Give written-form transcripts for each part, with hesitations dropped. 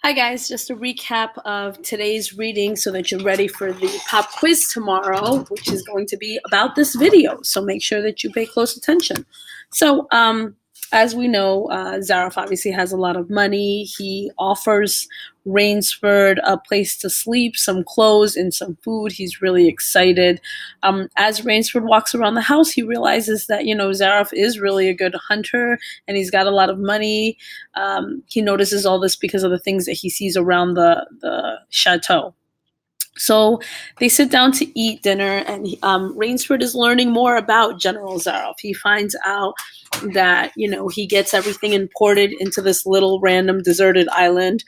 Hi guys, just a recap of today's reading so that you're ready for the pop quiz tomorrow, which is going to be about this video. So make sure that you pay close attention. So as we know, Zaroff obviously has a lot of money. He offers Rainsford a place to sleep, some clothes, and some food. He's really excited. As Rainsford walks around the house, he realizes that, Zaroff is really a good hunter and he's got a lot of money. He notices all this because of the things that he sees around the chateau. So they sit down to eat dinner, and Rainsford is learning more about General Zaroff. He finds out that he gets everything imported into this little random deserted island.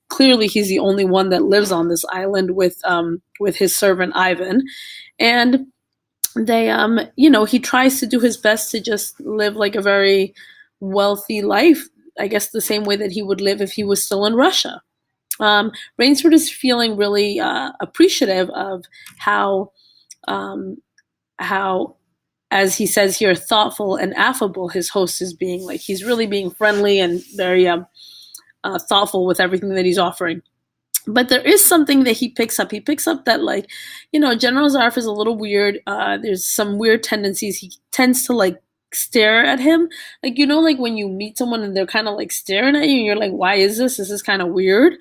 Clearly, he's the only one that lives on this island with his servant Ivan, and they he tries to do his best to just live like a very wealthy life. I guess the same way that he would live if he was still in Russia. Rainsford is feeling really appreciative of how, as he says here, thoughtful and affable his host is being. Like he's really being friendly and very thoughtful with everything that he's offering. But there is something that he picks up. He picks up that, General Zaroff is a little weird. There's some weird tendencies. He tends to stare at him. Like when you meet someone and they're kind of like staring at you and you're like, why is this? This is kind of weird.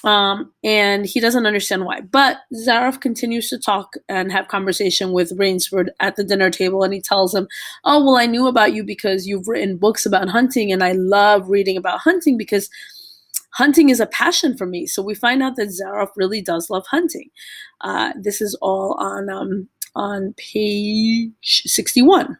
And he doesn't understand why. But Zaroff continues to talk and have conversation with Rainsford at the dinner table, and he tells him, oh, well, I knew about you because you've written books about hunting, and I love reading about hunting because hunting is a passion for me. So we find out that Zaroff really does love hunting. This is all on page 61.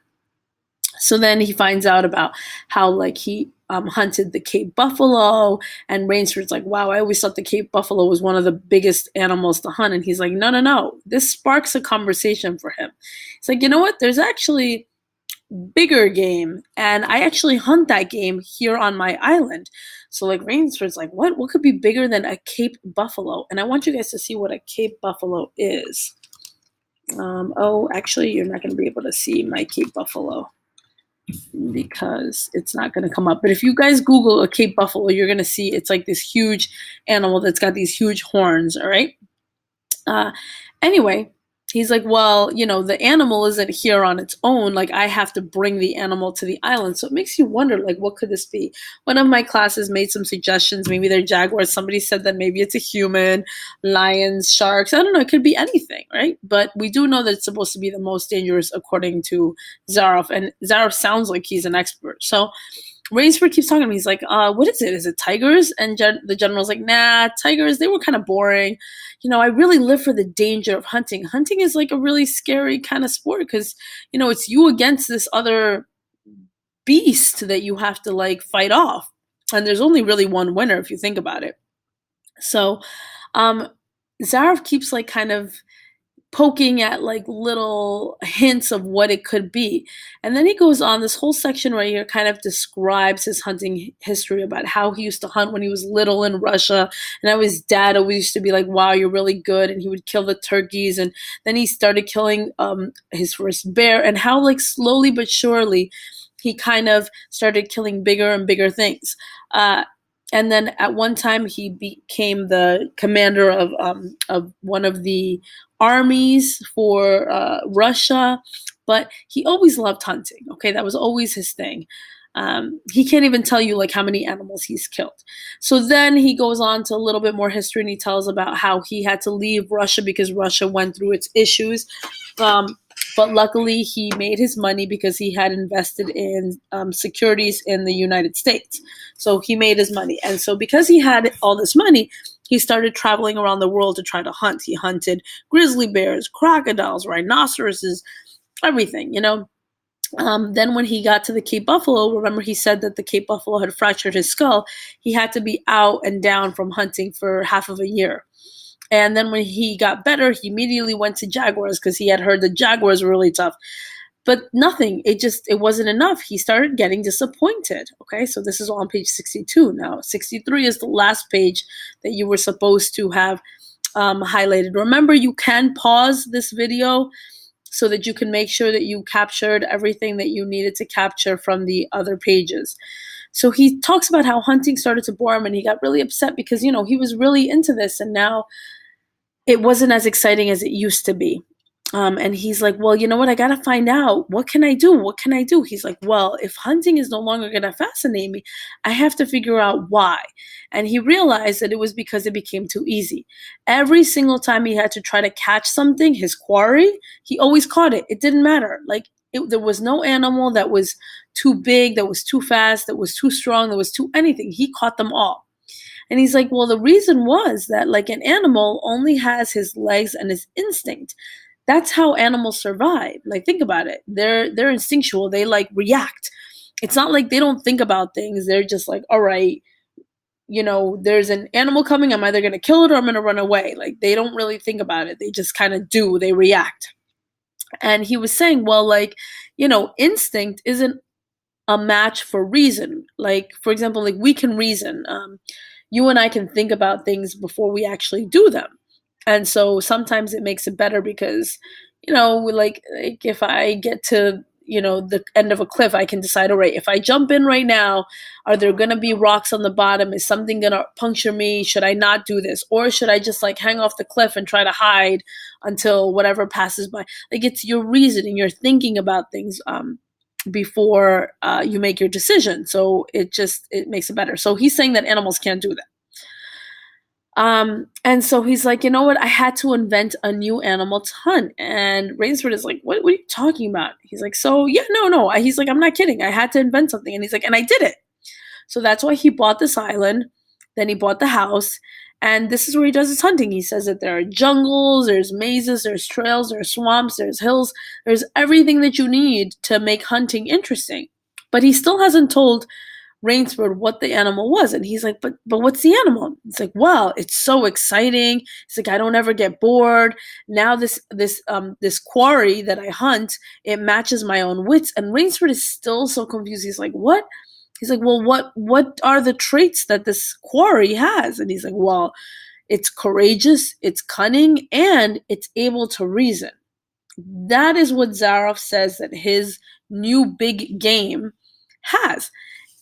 So then he finds out about how he hunted the Cape buffalo, and Rainsford's like, wow, I always thought the Cape buffalo was one of the biggest animals to hunt. And he's like, no. This sparks a conversation for him. He's like, you know what? There's actually bigger game, and I actually hunt that game here on my island. So Rainsford's like, what could be bigger than a Cape buffalo? And I want you guys to see what a Cape buffalo is. Actually, you're not going to be able to see my Cape buffalo because it's not going to come up. But if you guys Google a Cape buffalo, you're going to see it's like this huge animal that's got these huge horns. All right. Anyway, he's like, well, the animal isn't here on its own. I have to bring the animal to the island. So it makes you wonder, what could this be? One of my classes made some suggestions. Maybe they're jaguars. Somebody said that maybe it's a human, lions, sharks. I don't know. It could be anything, right? But we do know that it's supposed to be the most dangerous according to Zaroff. And Zaroff sounds like he's an expert. So Rainsford keeps talking to me. He's like, what is it? Is it tigers? And the general's like, nah, tigers, they were kind of boring. I really live for the danger of hunting. Hunting is a really scary kind of sport because, it's you against this other beast that you have to fight off. And there's only really one winner if you think about it. So Zaroff keeps kind of poking at little hints of what it could be. And then he goes on this whole section right here, kind of describes his hunting history about how he used to hunt when he was little in Russia. And how his dad always used to be like, wow, you're really good. And he would kill the turkeys. And then he started killing his first bear, and how slowly but surely he kind of started killing bigger and bigger things. And then at one time he became the commander of one of the armies for Russia, but he always loved hunting. Okay, that was always his thing. He can't even tell you how many animals he's killed. So then he goes on to a little bit more history, and he tells about how he had to leave Russia because Russia went through its issues. But luckily, he made his money because he had invested in securities in the United States. So he made his money. And so because he had all this money, he started traveling around the world to try to hunt. He hunted grizzly bears, crocodiles, rhinoceroses, everything, Then when he got to the Cape buffalo, remember he said that the Cape buffalo had fractured his skull. He had to be out and down from hunting for half of a year. And then when he got better, he immediately went to jaguars because he had heard the jaguars were really tough. But nothing, it wasn't enough. He started getting disappointed. Okay, so this is all on page 62. Now, 63 is the last page that you were supposed to have highlighted. Remember, you can pause this video so that you can make sure that you captured everything that you needed to capture from the other pages. So he talks about how hunting started to bore him and he got really upset because, he was really into this and now it wasn't as exciting as it used to be. And he's like, well, you know what? I got to find out. What can I do? What can I do? He's like, well, if hunting is no longer going to fascinate me, I have to figure out why. And he realized that it was because it became too easy. Every single time he had to try to catch something, his quarry, he always caught it. It didn't matter. There was no animal that was too big, that was too fast, that was too strong, that was too anything. He caught them all. And he's like, well, the reason was that like an animal only has his legs and his instinct. That's how animals survive. Like, think about it. They're instinctual. They like react. It's not like they don't think about things. They're just like, all right, there's an animal coming. I'm either going to kill it or I'm going to run away. Like, they don't really think about it. They just kind of do. They react. And he was saying, well, like, instinct isn't a match for reason. Like, for example, like we can reason. You and I can think about things before we actually do them. And so sometimes it makes it better because, like if I get to, the end of a cliff, I can decide, all right, if I jump in right now, are there going to be rocks on the bottom? Is something going to puncture me? Should I not do this? Or should I just like hang off the cliff and try to hide until whatever passes by? Like, it's your reasoning, you're thinking about things before you make your decision. So it makes it better. So he's saying that animals can't do that. And so he's like, you know what? I had to invent a new animal to hunt. And Rainsford is like, what are you talking about? He's like, so yeah, no. He's like, I'm not kidding. I had to invent something. And he's like, and I did it. So that's why he bought this island. Then he bought the house. And this is where he does his hunting. He says that there are jungles, there's mazes, there's trails, there's swamps, there's hills. There's everything that you need to make hunting interesting. But he still hasn't told Rainsford what the animal was. And he's like, but what's the animal? It's like, well, it's so exciting. It's like, I don't ever get bored. Now this quarry that I hunt, it matches my own wits. And Rainsford is still so confused. He's like, what? He's like, well, what are the traits that this quarry has? And he's like, well, it's courageous, it's cunning, and it's able to reason. That is what Zaroff says that his new big game has.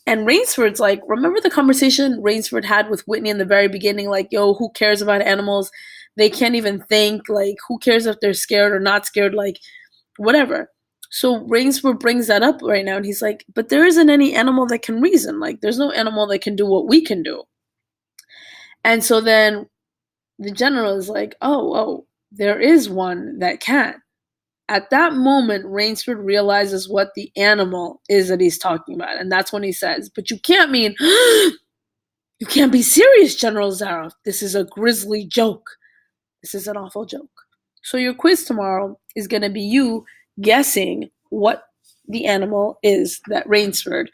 And Rainsford's like, remember the conversation Rainsford had with Whitney in the very beginning? Like, yo, who cares about animals? They can't even think. Like, who cares if they're scared or not scared? Like, whatever. So Rainsford brings that up right now. And he's like, but there isn't any animal that can reason. Like, there's no animal that can do what we can do. And so then the general is like, oh, there is one that can. At that moment, Rainsford realizes what the animal is that he's talking about. And that's when he says, but you can't mean, you can't be serious, General Zaroff. This is a grisly joke. This is an awful joke. So your quiz tomorrow is going to be you guessing what the animal is that Rainsford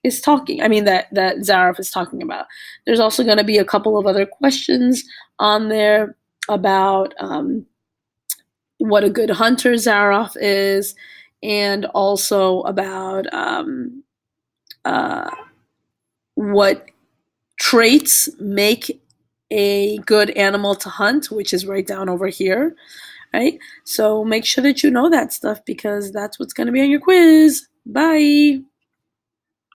is talking. I mean, that Zaroff is talking about. There's also going to be a couple of other questions on there about what a good hunter Zaroff is, and also about what traits make a good animal to hunt, which is right down over here, right? So make sure that you know that stuff because that's what's going to be on your quiz. Bye.